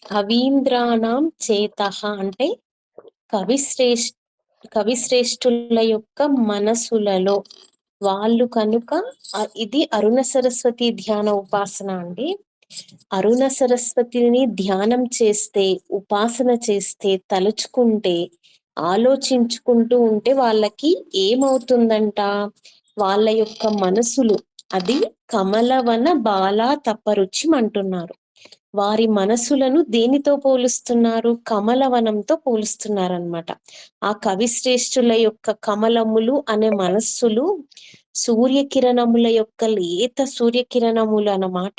కవీంద్రాణం చేతః అంటే కవిశ్రేష్ కవిశ్రేష్ఠుల యొక్క మనసులలో వాళ్ళు కనుక ఇది అరుణ సరస్వతి ధ్యాన ఉపాసన అండి. అరుణ సరస్వతిని ధ్యానం చేస్తే, ఉపాసన చేస్తే, తలుచుకుంటే, ఆలోచించుకుంటూ ఉంటే వాళ్ళకి ఏమవుతుందంట, వాళ్ళ యొక్క మనసులు అది కమలవన బాలా తపరుచి అంటున్నారు. వారి మనసులను దేనితో పోలుస్తున్నారు? కమలవనంతో పోలుస్తున్నారనమాట. ఆ కవిశ్రేష్ఠుల యొక్క కమలములు అనే మనస్సులు సూర్యకిరణముల యొక్క లేత సూర్యకిరణములు అన్నమాట.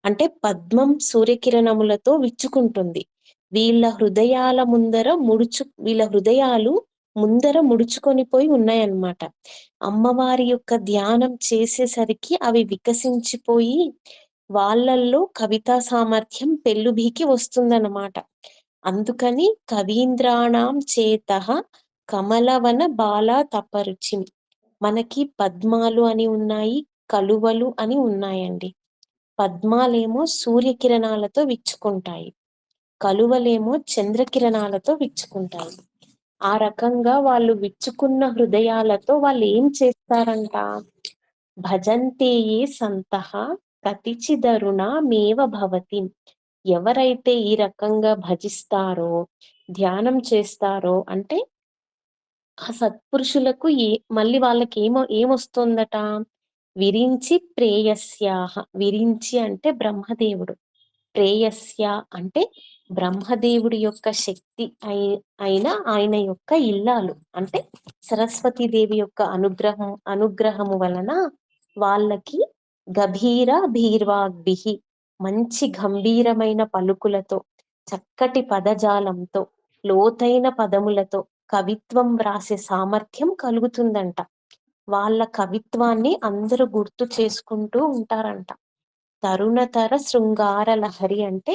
అంటే పద్మం సూర్యకిరణములతో విచ్చుకుంటుంది. వీళ్ళ హృదయాలు ముందర ముడుచుకొని పోయి ఉన్నాయన్నమాట. అమ్మవారి యొక్క ధ్యానం చేసేసరికి అవి వికసించిపోయి వాళ్ళల్లో కవితా సామర్థ్యం పెళ్ళుబికి వస్తుందన్నమాట. అందుకని కవీంద్రాణం చేతః కమలవన బాలా తపరుచి. మనకి పద్మాలు అని ఉన్నాయి, కలువలు అని ఉన్నాయండి. పద్మాలేమో సూర్యకిరణాలతో విచ్చుకుంటాయి, కలువలేమో చంద్రకిరణాలతో విచ్చుకుంటాయి. ఆ రకంగా వాళ్ళు విచ్చుకున్న హృదయాలతో వాళ్ళు ఏం చేస్తారంట, భజంతేయే సంతః కతిచిదరుణమేవ భవతి. ఎవరైతే ఈ రకంగా భజిస్తారో, ధ్యానం చేస్తారో అంటే ఆ సత్పురుషులకు మళ్ళీ వాళ్ళకి ఏమొస్తుందట, విరించి ప్రేయస్యాహ. విరించి అంటే బ్రహ్మదేవుడు, ప్రేయస్య అంటే బ్రహ్మదేవుడి యొక్క శక్తి అయిన ఆయన యొక్క ఇల్లాలు అంటే సరస్వతీదేవి యొక్క అనుగ్రహము వలన వాళ్ళకి గభీర భీర్వాగ్భిః, మంచి గంభీరమైన పలుకులతో, చక్కటి పదజాలంతో, లోతైన పదములతో కవిత్వం వ్రాసే సామర్థ్యం కలుగుతుందంట. వాళ్ళ కవిత్వాన్ని అందరూ గుర్తు చేసుకుంటూ ఉంటారంట. తరుణతర శృంగార లహరి అంటే,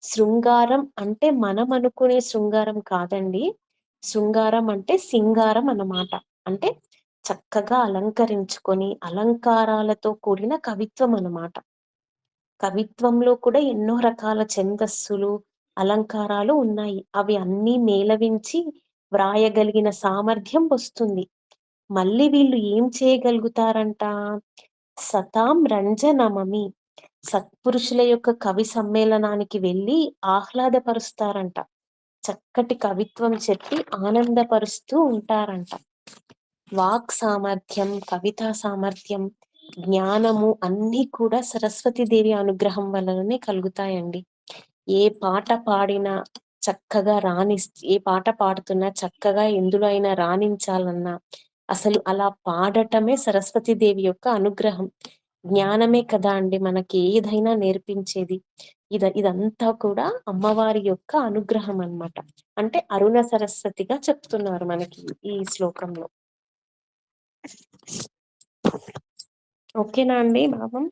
శృంగారం అంటే మనం అనుకునే శృంగారం కాదండి. శృంగారం అంటే సింగారం అన్నమాట. అంటే చక్కగా అలంకరించుకొని అలంకారాలతో కూడిన కవిత్వం అన్నమాట. కవిత్వంలో కూడా ఎన్నో రకాల ఛందస్సులు, అలంకారాలు ఉన్నాయి. అవి అన్నీ మేళవించి వ్రాయగలిగిన సామర్థ్యం వస్తుంది. మళ్ళీ వీళ్ళు ఏం చేయగలుగుతారంట, సతాం రంజనమమి. సత్పురుషుల యొక్క కవి సమ్మేళనానికి వెళ్ళి ఆహ్లాదపరుస్తారంట. చక్కటి కవిత్వం చెప్పి ఆనందపరుస్తూ ఉంటారంట. వాక్ సామర్థ్యం, కవితా సామర్థ్యం, జ్ఞానము అన్నీ కూడా సరస్వతీదేవి అనుగ్రహం వలననే కలుగుతాయండి. ఏ పాట పాడినా చక్కగా ఏ పాట పాడుతున్నా చక్కగా ఎందులో అయినా రాణించాలన్నా అసలు అలా పాడటమే సరస్వతీదేవి యొక్క అనుగ్రహం. జ్ఞానమే కదా అండి మనకి ఏదైనా నేర్పించేది. ఇదంతా కూడా అమ్మవారి యొక్క అనుగ్రహం అన్నమాట. అంటే అరుణ సరస్వతిగా చెప్తున్నారు మనకి ఈ శ్లోకంలో. ఓకేనా అండి భావం?